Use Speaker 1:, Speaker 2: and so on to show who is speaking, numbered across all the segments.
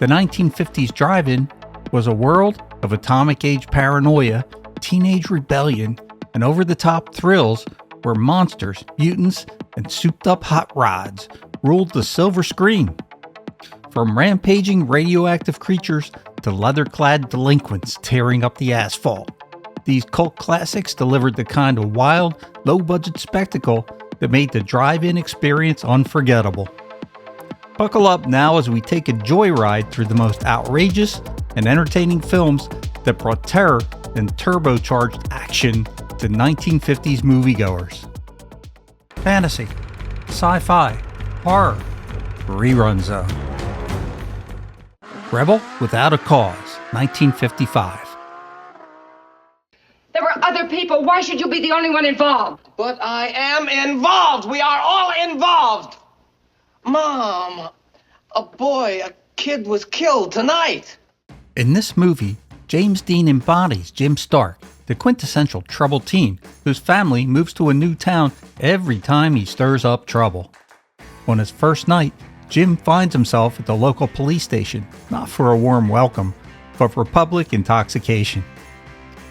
Speaker 1: The 1950s drive-in was a world of atomic-age paranoia, teenage rebellion, and over-the-top thrills where monsters, mutants, and souped-up hot rods ruled the silver screen. From rampaging radioactive creatures to leather-clad delinquents tearing up the asphalt, these cult classics delivered the kind of wild, low-budget spectacle that made the drive-in experience unforgettable. Buckle up now as we take a joyride through the most outrageous and entertaining films that brought terror and turbocharged action to 1950s moviegoers. Fantasy, sci-fi, horror, rerun zone. Rebel Without a Cause, 1955.
Speaker 2: There were other people. Why should you be the only one involved?
Speaker 3: But I am involved. We are all involved. Mom, a kid was killed tonight.
Speaker 1: In this movie, James Dean embodies Jim Stark, the quintessential troubled teen whose family moves to a new town every time he stirs up trouble. On his first night, Jim finds himself at the local police station, not for a warm welcome, but for public intoxication.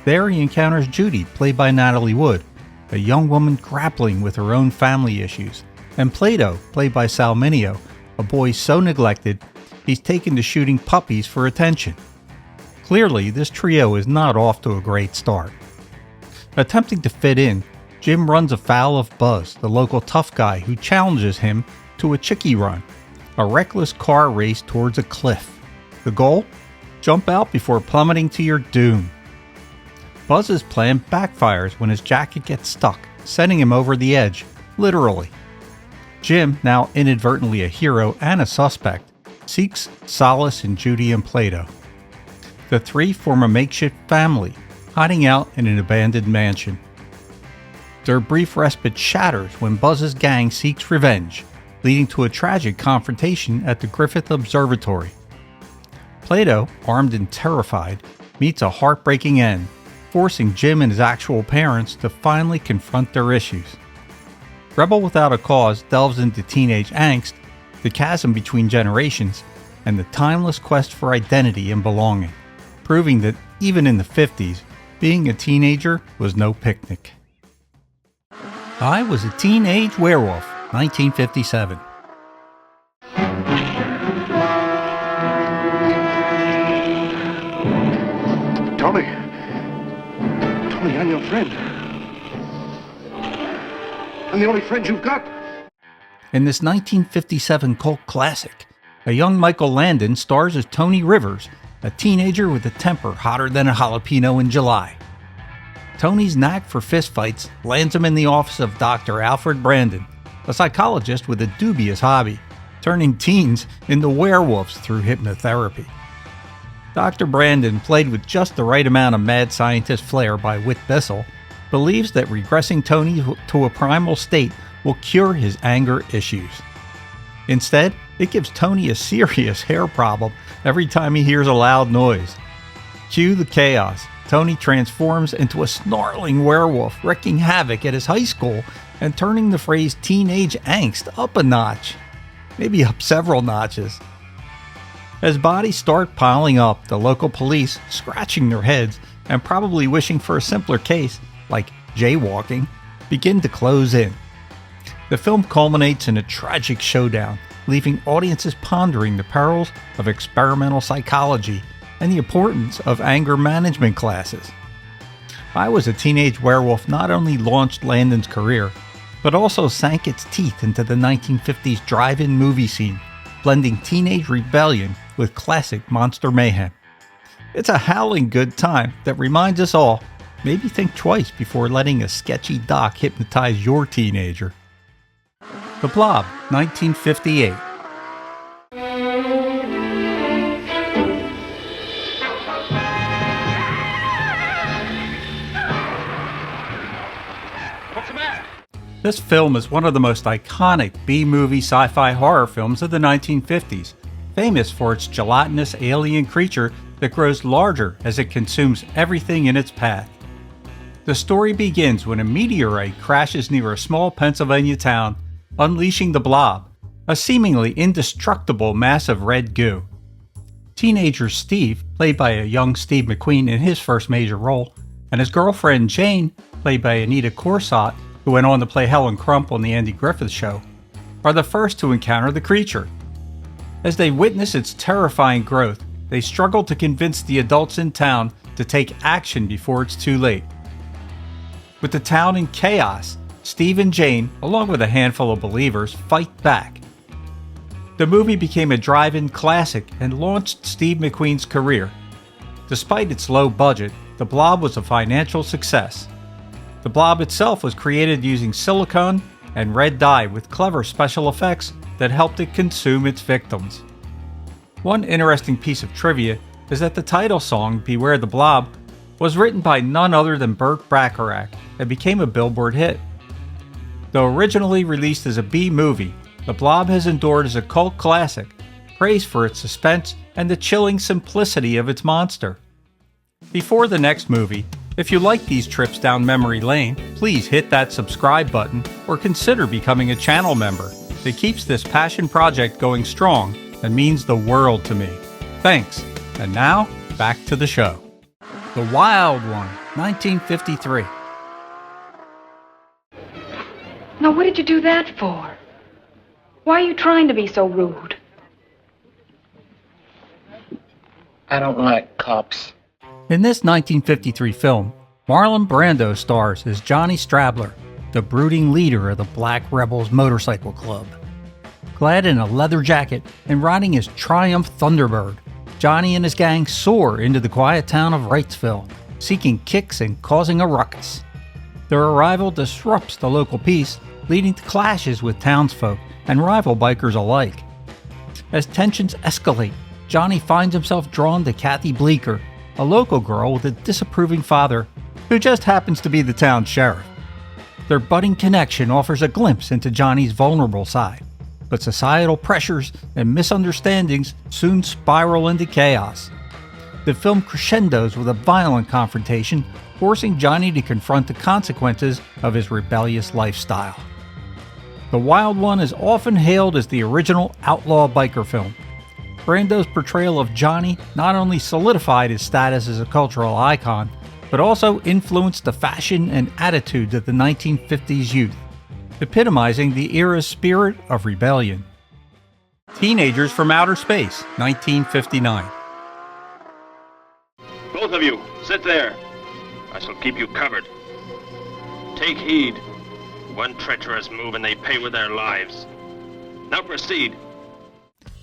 Speaker 1: There he encounters Judy, played by Natalie Wood, a young woman grappling with her own family issues, and Plato, played by Sal Mineo, a boy so neglected he's taken to shooting puppies for attention. Clearly, this trio is not off to a great start. Attempting to fit in, Jim runs afoul of Buzz, the local tough guy who challenges him to a chickie run, a reckless car race towards a cliff. The goal? Jump out before plummeting to your doom. Buzz's plan backfires when his jacket gets stuck, sending him over the edge, literally. Jim, now inadvertently a hero and a suspect, seeks solace in Judy and Plato. The three form a makeshift family, hiding out in an abandoned mansion. Their brief respite shatters when Buzz's gang seeks revenge, leading to a tragic confrontation at the Griffith Observatory. Plato, armed and terrified, meets a heartbreaking end, forcing Jim and his actual parents to finally confront their issues. Rebel Without a Cause delves into teenage angst, the chasm between generations, and the timeless quest for identity and belonging, proving that even in the 50s, being a teenager was no picnic. I Was a Teenage Werewolf, 1957.
Speaker 4: Tony, I'm your friend. I'm the only friend you've got.
Speaker 1: In this 1957 cult classic, a young Michael Landon stars as Tony Rivers, a teenager with a temper hotter than a jalapeno in July. Tony's knack for fistfights lands him in the office of Dr. Alfred Brandon, a psychologist with a dubious hobby, turning teens into werewolves through hypnotherapy. Dr. Brandon, played with just the right amount of mad scientist flair by Whit Bissell, believes that regressing Tony to a primal state will cure his anger issues. Instead, it gives Tony a serious hair problem every time he hears a loud noise. Cue the chaos. Tony transforms into a snarling werewolf, wreaking havoc at his high school and turning the phrase teenage angst up a notch. Maybe up several notches. As bodies start piling up, the local police, scratching their heads and probably wishing for a simpler case, like jaywalking, begin to close in. The film culminates in a tragic showdown, leaving audiences pondering the perils of experimental psychology and the importance of anger management classes. I Was a Teenage Werewolf not only launched Landon's career, but also sank its teeth into the 1950s drive-in movie scene, blending teenage rebellion with classic monster mayhem. It's a howling good time that reminds us all, maybe think twice before letting a sketchy doc hypnotize your teenager. The Blob, 1958. This film is one of the most iconic B-movie sci-fi horror films of the 1950s, famous for its gelatinous alien creature that grows larger as it consumes everything in its path. The story begins when a meteorite crashes near a small Pennsylvania town, unleashing the Blob, a seemingly indestructible mass of red goo. Teenager Steve, played by a young Steve McQueen in his first major role, and his girlfriend Jane, played by Anita Corsott, who went on to play Helen Crump on The Andy Griffith Show, are the first to encounter the creature. As they witness its terrifying growth, they struggle to convince the adults in town to take action before it's too late. With the town in chaos, Steve and Jane, along with a handful of believers, fight back. The movie became a drive-in classic and launched Steve McQueen's career. Despite its low budget, The Blob was a financial success. The Blob itself was created using silicone and red dye with clever special effects that helped it consume its victims. One interesting piece of trivia is that the title song, Beware the Blob, was written by none other than Burt Bacharach and became a Billboard hit. Though originally released as a B-movie, The Blob has endured as a cult classic, praised for its suspense and the chilling simplicity of its monster. Before the next movie, if you like these trips down memory lane, please hit that subscribe button or consider becoming a channel member. It keeps this passion project going strong and means the world to me. Thanks. And now, back to the show. The Wild One, 1953.
Speaker 2: Now, what did you do that for? Why are you trying to be so rude?
Speaker 3: I don't like cops.
Speaker 1: In this 1953 film, Marlon Brando stars as Johnny Strabler, the brooding leader of the Black Rebels Motorcycle Club. Clad in a leather jacket and riding his Triumph Thunderbird, Johnny and his gang soar into the quiet town of Wrightsville, seeking kicks and causing a ruckus. Their arrival disrupts the local peace, leading to clashes with townsfolk and rival bikers alike. As tensions escalate, Johnny finds himself drawn to Kathy Bleeker, a local girl with a disapproving father who just happens to be the town sheriff. Their budding connection offers a glimpse into Johnny's vulnerable side, but societal pressures and misunderstandings soon spiral into chaos. The film crescendos with a violent confrontation, forcing Johnny to confront the consequences of his rebellious lifestyle. The Wild One is often hailed as the original outlaw biker film. Brando's portrayal of Johnny not only solidified his status as a cultural icon, but also influenced the fashion and attitudes of the 1950s youth, epitomizing the era's spirit of rebellion. Teenagers from Outer Space, 1959.
Speaker 5: Both of you, sit there. I shall keep you covered. Take heed. One treacherous move and they pay with their lives. Now proceed.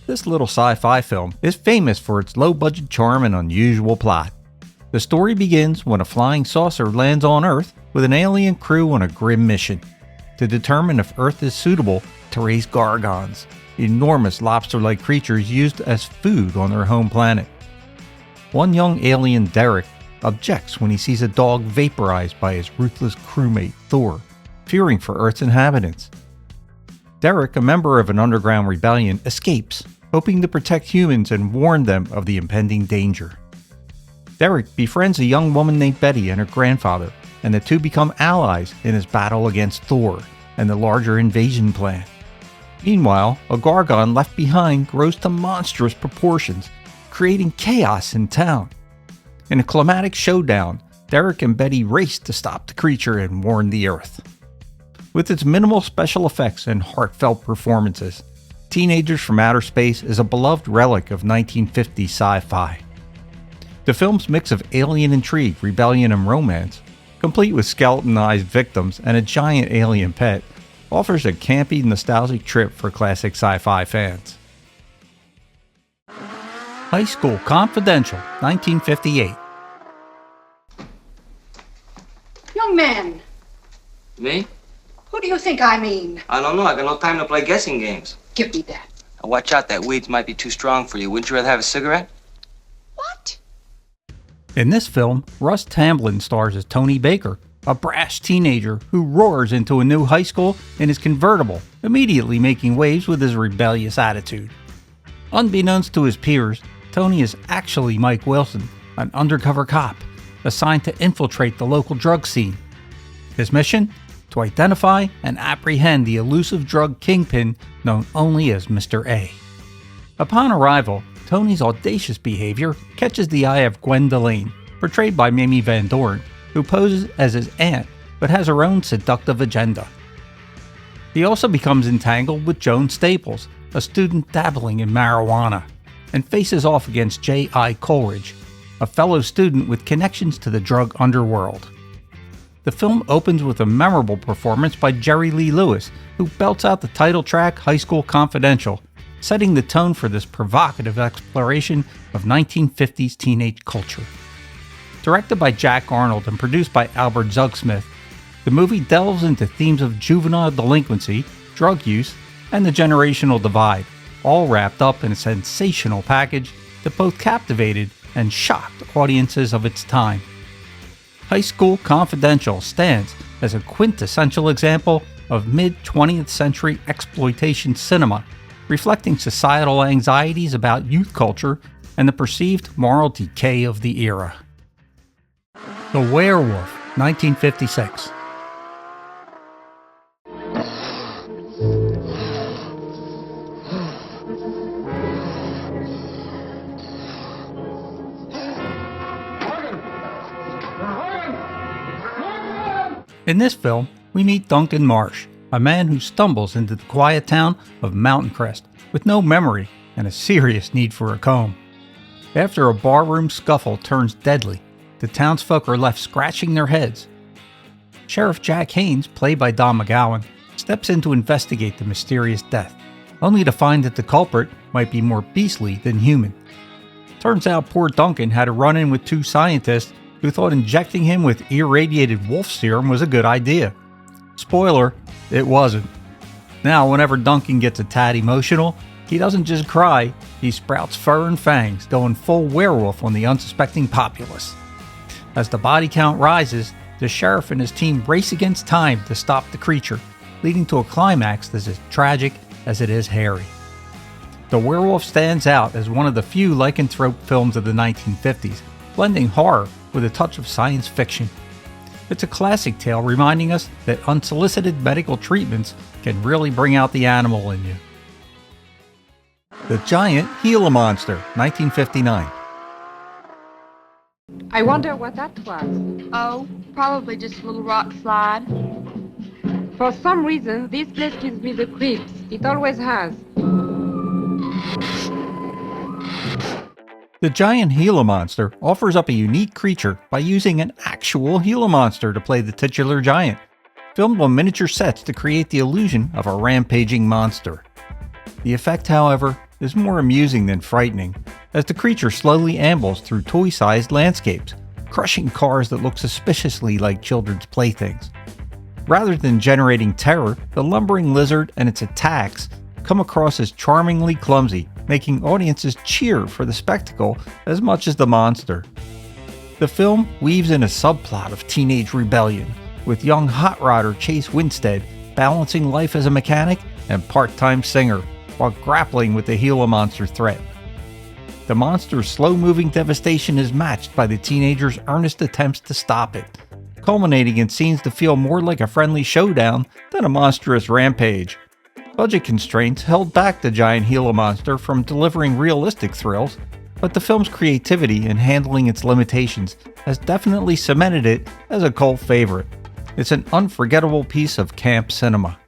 Speaker 1: This little sci-fi film is famous for its low-budget charm and unusual plot. The story begins when a flying saucer lands on Earth with an alien crew on a grim mission to determine if Earth is suitable to raise gargons, enormous lobster-like creatures used as food on their home planet. One young alien, Derek, objects when he sees a dog vaporized by his ruthless crewmate, Thor, fearing for Earth's inhabitants. Derek, a member of an underground rebellion, escapes, hoping to protect humans and warn them of the impending danger. Derek befriends a young woman named Betty and her grandfather, and the two become allies in his battle against Thor and the larger invasion plan. Meanwhile, a Gargon left behind grows to monstrous proportions, creating chaos in town. In a climatic showdown, Derek and Betty race to stop the creature and warn the Earth. With its minimal special effects and heartfelt performances, Teenagers from Outer Space is a beloved relic of 1950s sci-fi. The film's mix of alien intrigue, rebellion, and romance, complete with skeletonized victims and a giant alien pet, offers a campy, nostalgic trip for classic sci-fi fans. High School Confidential, 1958.
Speaker 6: Young man,
Speaker 7: Me?
Speaker 6: who do you think I mean?
Speaker 7: I don't know. I got no time to play guessing games.
Speaker 6: Give me that.
Speaker 7: Now watch out. That weeds might be too strong for you. Wouldn't you rather have a cigarette?
Speaker 6: What?
Speaker 1: In this film, Russ Tamblyn stars as Tony Baker, a brash teenager who roars into a new high school in his convertible, immediately making waves with his rebellious attitude. Unbeknownst to his peers, Tony is actually Mike Wilson, an undercover cop, assigned to infiltrate the local drug scene. His mission? To identify and apprehend the elusive drug kingpin known only as Mr. A. Upon arrival, Tony's audacious behavior catches the eye of Gwen Delane, portrayed by Mamie Van Doren, who poses as his aunt but has her own seductive agenda. He also becomes entangled with Joan Staples, a student dabbling in marijuana, and faces off against J.I. Coleridge, a fellow student with connections to the drug underworld. The film opens with a memorable performance by Jerry Lee Lewis, who belts out the title track High School Confidential, setting the tone for this provocative exploration of 1950s teenage culture. Directed by Jack Arnold and produced by Albert Zugsmith, the movie delves into themes of juvenile delinquency, drug use, and the generational divide, all wrapped up in a sensational package that both captivated and shocked audiences of its time. High School Confidential stands as a quintessential example of mid-20th century exploitation cinema, reflecting societal anxieties about youth culture and the perceived moral decay of the era. The Werewolf, 1956. In this film, we meet Duncan Marsh, a man who stumbles into the quiet town of Mountain Crest with no memory and a serious need for a comb. After a barroom scuffle turns deadly, the townsfolk are left scratching their heads. Sheriff Jack Haynes, played by Don McGowan, steps in to investigate the mysterious death, only to find that the culprit might be more beastly than human. Turns out poor Duncan had a run-in with two scientists who thought injecting him with irradiated wolf serum was a good idea. Spoiler, it wasn't. Now, whenever Duncan gets a tad emotional, he doesn't just cry, he sprouts fur and fangs, going full werewolf on the unsuspecting populace. As the body count rises, the sheriff and his team race against time to stop the creature, leading to a climax that's as tragic as it is hairy. The Werewolf stands out as one of the few lycanthrope films of the 1950s, blending horror with a touch of science fiction. It's a classic tale reminding us that unsolicited medical treatments can really bring out the animal in you. The Giant Gila Monster, 1959.
Speaker 8: I wonder what that was.
Speaker 9: Oh, probably just a little rock slide.
Speaker 8: For some reason, this place gives me the creeps. It always has.
Speaker 1: The Giant Gila Monster offers up a unique creature by using an actual Gila monster to play the titular giant, filmed on miniature sets to create the illusion of a rampaging monster. The effect, however, is more amusing than frightening, as the creature slowly ambles through toy-sized landscapes, crushing cars that look suspiciously like children's playthings. Rather than generating terror, the lumbering lizard and its attacks come across as charmingly clumsy, making audiences cheer for the spectacle as much as the monster. The film weaves in a subplot of teenage rebellion, with young hot rodder Chase Winstead balancing life as a mechanic and part-time singer, while grappling with the Gila monster threat. The monster's slow-moving devastation is matched by the teenager's earnest attempts to stop it, culminating in scenes that feel more like a friendly showdown than a monstrous rampage. Budget constraints held back the Giant Gila Monster from delivering realistic thrills, but the film's creativity in handling its limitations has definitely cemented it as a cult favorite. It's an unforgettable piece of camp cinema.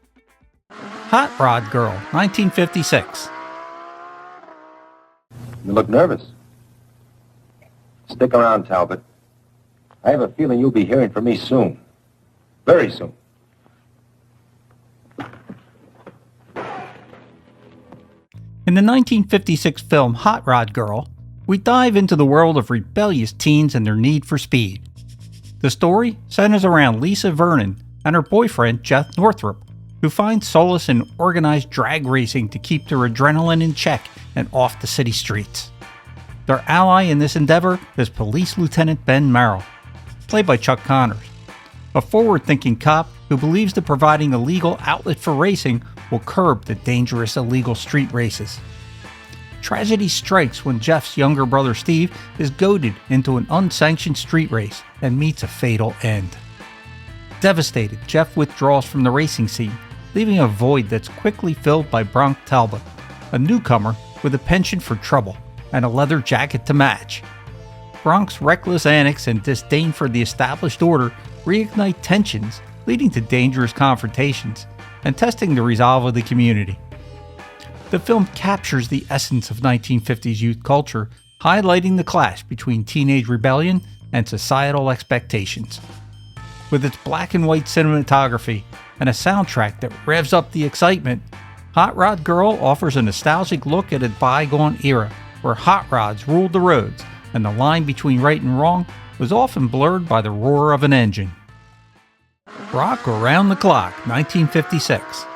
Speaker 1: Hot Rod Girl, 1956.
Speaker 10: You look nervous. Stick around, Talbot. I have a feeling you'll be hearing from me soon. Very soon.
Speaker 1: In the 1956 film Hot Rod Girl, we dive into the world of rebellious teens and their need for speed. The story centers around Lisa Vernon and her boyfriend Jeff Northrup, who find solace in organized drag racing to keep their adrenaline in check and off the city streets. Their ally in this endeavor is Police Lieutenant Ben Merrill, played by Chuck Connors, a forward-thinking cop who believes that providing a legal outlet for racing will curb the dangerous illegal street races. Tragedy strikes when Jeff's younger brother Steve is goaded into an unsanctioned street race and meets a fatal end. Devastated, Jeff withdraws from the racing scene, leaving a void that's quickly filled by Bronk Talbot, a newcomer with a penchant for trouble, and a leather jacket to match. Bronk's reckless antics and disdain for the established order reignite tensions, leading to dangerous confrontations and testing the resolve of the community. The film captures the essence of 1950s youth culture, highlighting the clash between teenage rebellion and societal expectations. With its black and white cinematography and a soundtrack that revs up the excitement, Hot Rod Girl offers a nostalgic look at a bygone era where hot rods ruled the roads and the line between right and wrong was often blurred by the roar of an engine. Rock Around the Clock, 1956.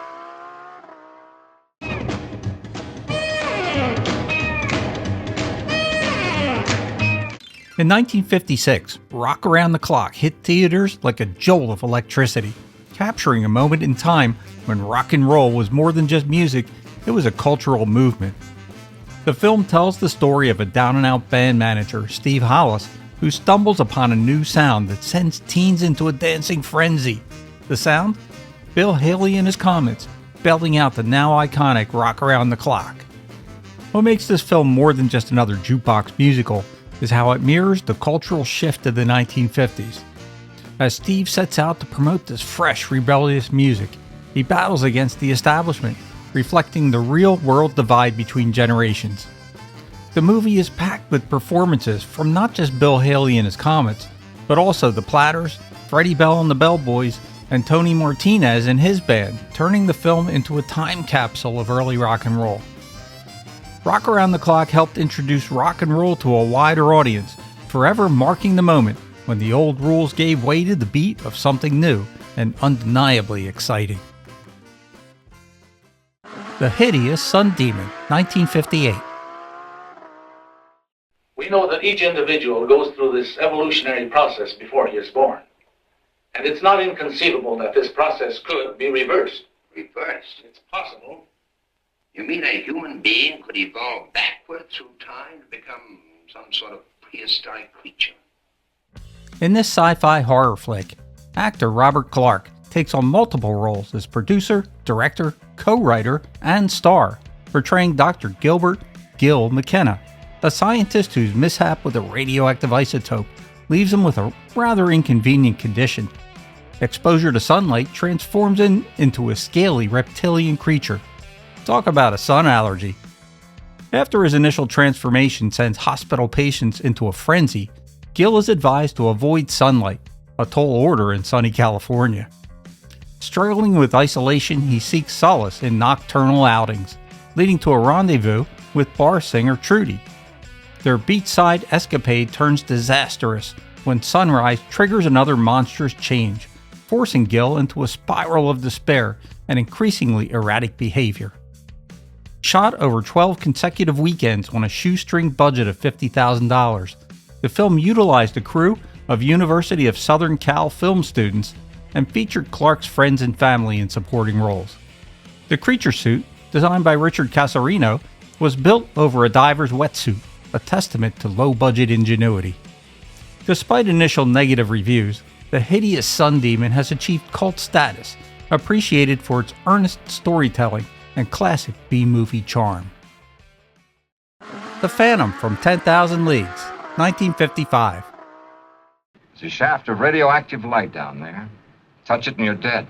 Speaker 1: In 1956, Rock Around the Clock hit theaters like a jolt of electricity, capturing a moment in time when rock and roll was more than just music, it was a cultural movement. The film tells the story of a down-and-out band manager, Steve Hollis, who stumbles upon a new sound that sends teens into a dancing frenzy. The sound? Bill Haley and his Comets, belting out the now iconic Rock Around the Clock. What makes this film more than just another jukebox musical is how it mirrors the cultural shift of the 1950s. As Steve sets out to promote this fresh, rebellious music, he battles against the establishment, reflecting the real-world divide between generations. The movie is packed with performances from not just Bill Haley and his Comets, but also the Platters, Freddie Bell and the Bellboys, and Tony Martinez and his band, turning the film into a time capsule of early rock and roll. Rock Around the Clock helped introduce rock and roll to a wider audience, forever marking the moment when the old rules gave way to the beat of something new and undeniably exciting. The Hideous Sun Demon, 1958.
Speaker 11: We know that each individual goes through this evolutionary process before he is born. And it's not inconceivable that this process could be reversed.
Speaker 12: Reversed?
Speaker 11: It's possible.
Speaker 12: You mean a human being could evolve backward through time to become some sort of prehistoric creature?
Speaker 1: In this sci-fi horror flick, actor Robert Clark takes on multiple roles as producer, director, co-writer, and star, portraying Dr. Gilbert Gil McKenna, a scientist whose mishap with a radioactive isotope leaves him with a rather inconvenient condition. Exposure to sunlight transforms him into a scaly reptilian creature. Talk about a sun allergy. After his initial transformation sends hospital patients into a frenzy, Gil is advised to avoid sunlight, a tall order in sunny California. Struggling with isolation, he seeks solace in nocturnal outings, leading to a rendezvous with bar singer Trudy. Their beachside escapade turns disastrous when sunrise triggers another monstrous change, forcing Gil into a spiral of despair and increasingly erratic behavior. Shot over 12 consecutive weekends on a shoestring budget of $50,000, the film utilized a crew of University of Southern Cal film students and featured Clark's friends and family in supporting roles. The creature suit, designed by Richard Casarino, was built over a diver's wetsuit, a testament to low-budget ingenuity. Despite initial negative reviews, The Hideous Sun Demon has achieved cult status, appreciated for its earnest storytelling and classic B-movie charm. The Phantom from 10,000 Leagues, 1955.
Speaker 10: There's a shaft of radioactive light down there. Touch it and you're dead.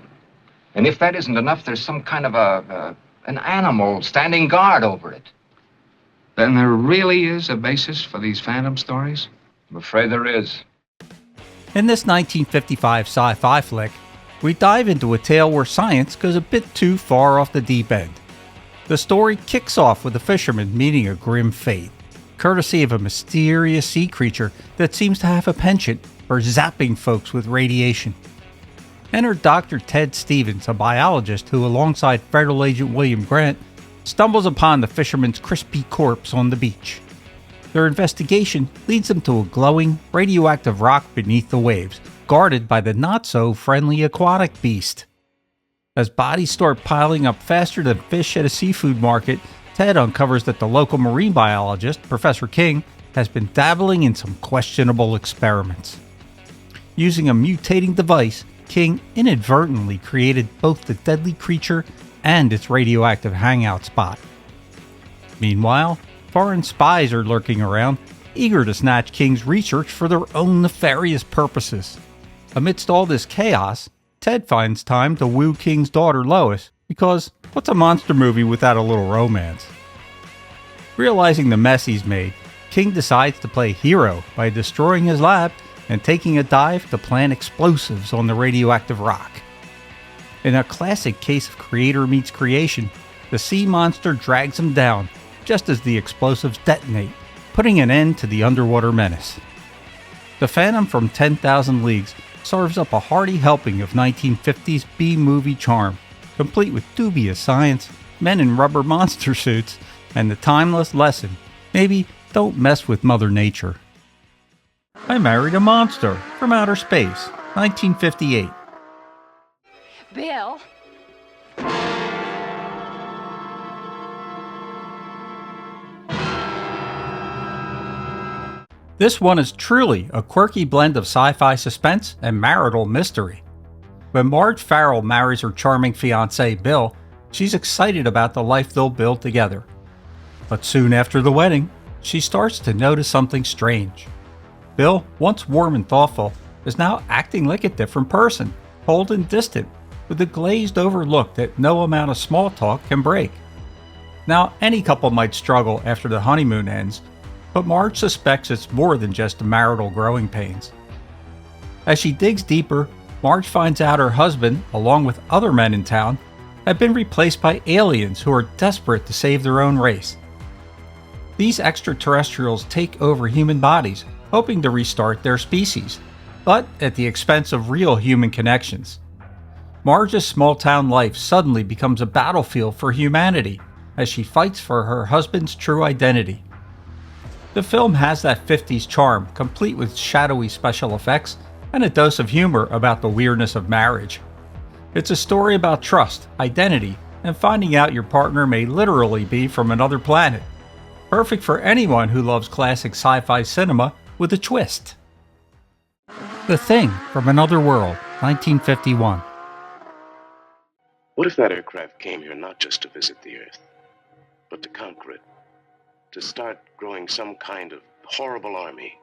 Speaker 10: And if that isn't enough, there's some kind of an animal standing guard over it.
Speaker 13: Then there really is a basis for these phantom stories?
Speaker 10: I'm afraid there is.
Speaker 1: In this 1955 sci-fi flick, we dive into a tale where science goes a bit too far off the deep end. The story kicks off with a fisherman meeting a grim fate, courtesy of a mysterious sea creature that seems to have a penchant for zapping folks with radiation. Enter Dr. Ted Stevens, a biologist who, alongside Federal Agent William Grant, stumbles upon the fisherman's crispy corpse on the beach. Their investigation leads them to a glowing, radioactive rock beneath the waves, guarded by the not-so-friendly aquatic beast. As bodies start piling up faster than fish at a seafood market, Ted uncovers that the local marine biologist, Professor King, has been dabbling in some questionable experiments. Using a mutating device, King inadvertently created both the deadly creature and its radioactive hangout spot. Meanwhile, foreign spies are lurking around, eager to snatch King's research for their own nefarious purposes. Amidst all this chaos, Ted finds time to woo King's daughter Lois, because what's a monster movie without a little romance? Realizing the mess he's made, King decides to play hero by destroying his lab and taking a dive to plant explosives on the radioactive rock. In a classic case of creator meets creation, the sea monster drags him down just as the explosives detonate, putting an end to the underwater menace. The Phantom from 10,000 Leagues serves up a hearty helping of 1950s B-movie charm, complete with dubious science, men in rubber monster suits, and the timeless lesson, maybe don't mess with Mother Nature. I Married a Monster from Outer Space, 1958.
Speaker 6: Bill.
Speaker 1: This one is truly a quirky blend of sci-fi suspense and marital mystery. When Marge Farrell marries her charming fiancé Bill, she's excited about the life they'll build together. But soon after the wedding, she starts to notice something strange. Bill, once warm and thoughtful, is now acting like a different person, cold and distant, with a glazed over look that no amount of small talk can break. Now, any couple might struggle after the honeymoon ends, but Marge suspects it's more than just the marital growing pains. As she digs deeper, Marge finds out her husband, along with other men in town, have been replaced by aliens who are desperate to save their own race. These extraterrestrials take over human bodies, hoping to restart their species, but at the expense of real human connections. Marge's small-town life suddenly becomes a battlefield for humanity as she fights for her husband's true identity. The film has that 50s charm, complete with shadowy special effects and a dose of humor about the weirdness of marriage. It's a story about trust, identity, and finding out your partner may literally be from another planet. Perfect for anyone who loves classic sci-fi cinema with a twist. The Thing from Another World, 1951.
Speaker 14: What if that aircraft came here not just to visit the Earth, but to conquer it? To start growing some kind of horrible army.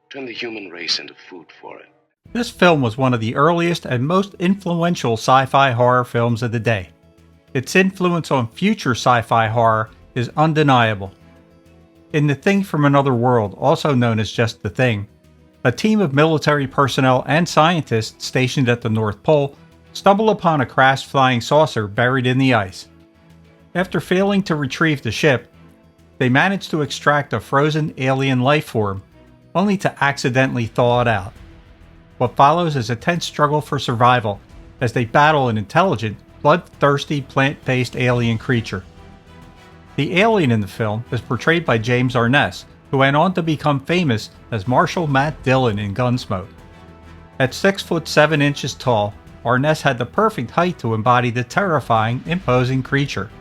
Speaker 14: Turn the human race into food for it.
Speaker 1: This film was one of the earliest and most influential sci-fi horror films of the day. Its influence on future sci-fi horror is undeniable. In The Thing from Another World, also known as just The Thing, a team of military personnel and scientists stationed at the North Pole stumble upon a crashed flying saucer buried in the ice. After failing to retrieve the ship, they manage to extract a frozen alien life form, only to accidentally thaw it out. What follows is a tense struggle for survival as they battle an intelligent, bloodthirsty, plant-based alien creature. The alien in the film is portrayed by James Arness, who went on to become famous as Marshal Matt Dillon in Gunsmoke. At 6 foot 7 inches tall, Arness had the perfect height to embody the terrifying, imposing creature.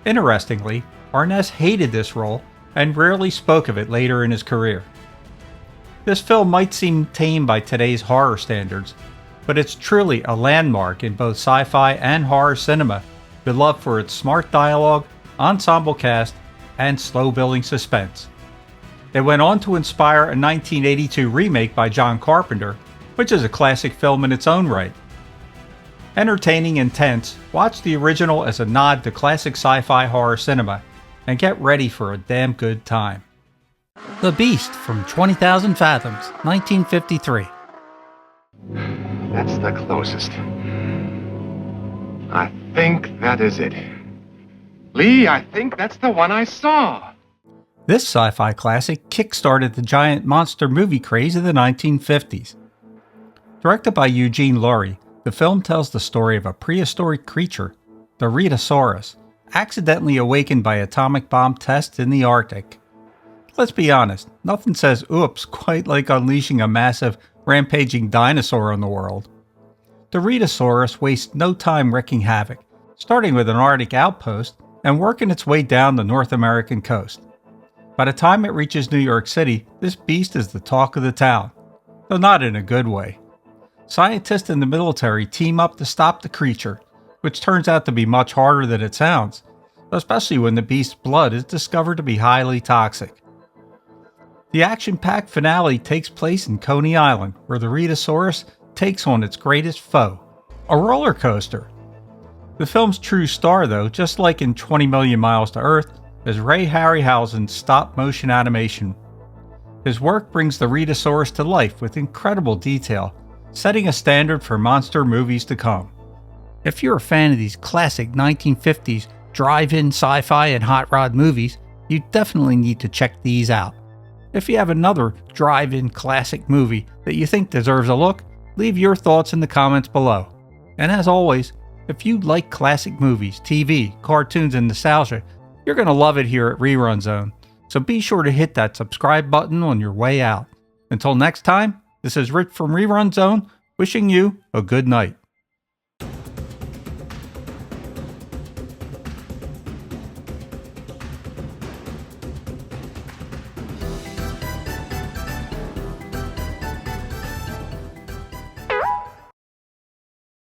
Speaker 1: Interestingly, Arness hated this role and rarely spoke of it later in his career. This film might seem tame by today's horror standards, but it's truly a landmark in both sci-fi and horror cinema, beloved for its smart dialogue, ensemble cast, and slow-building suspense. It went on to inspire a 1982 remake by John Carpenter, which is a classic film in its own right. Entertaining and tense, watch the original as a nod to classic sci-fi horror cinema, and get ready for a damn good time. The Beast from 20,000 Fathoms, 1953.
Speaker 4: That's the closest. I think that is it. Lee, I think that's the one I saw.
Speaker 1: This sci-fi classic kick-started the giant monster movie craze of the 1950s. Directed by Eugene Laurie, the film tells the story of a prehistoric creature, the Rhedosaurus, accidentally awakened by atomic bomb tests in the Arctic. Let's be honest, nothing says oops quite like unleashing a massive, rampaging dinosaur on the world. The Rhedosaurus wastes no time wreaking havoc, starting with an Arctic outpost and working its way down the North American coast. By the time it reaches New York City, this beast is the talk of the town, though not in a good way. Scientists and the military team up to stop the creature, which turns out to be much harder than it sounds, especially when the beast's blood is discovered to be highly toxic. The action-packed finale takes place in Coney Island, where the Rhedosaurus takes on its greatest foe, a roller coaster. The film's true star, though, just like in 20 Million Miles to Earth, is Ray Harryhausen's stop-motion animation. His work brings the Rhedosaurus to life with incredible detail, setting a standard for monster movies to come. If you're a fan of these classic 1950s drive-in sci-fi and hot rod movies, you definitely need to check these out. If you have another drive-in classic movie that you think deserves a look, leave your thoughts in the comments below. And as always, if you like classic movies, TV, cartoons, and nostalgia, you're going to love it here at Rerun Zone. So be sure to hit that subscribe button on your way out. Until next time, this is Rich from Rerun Zone, wishing you a good night.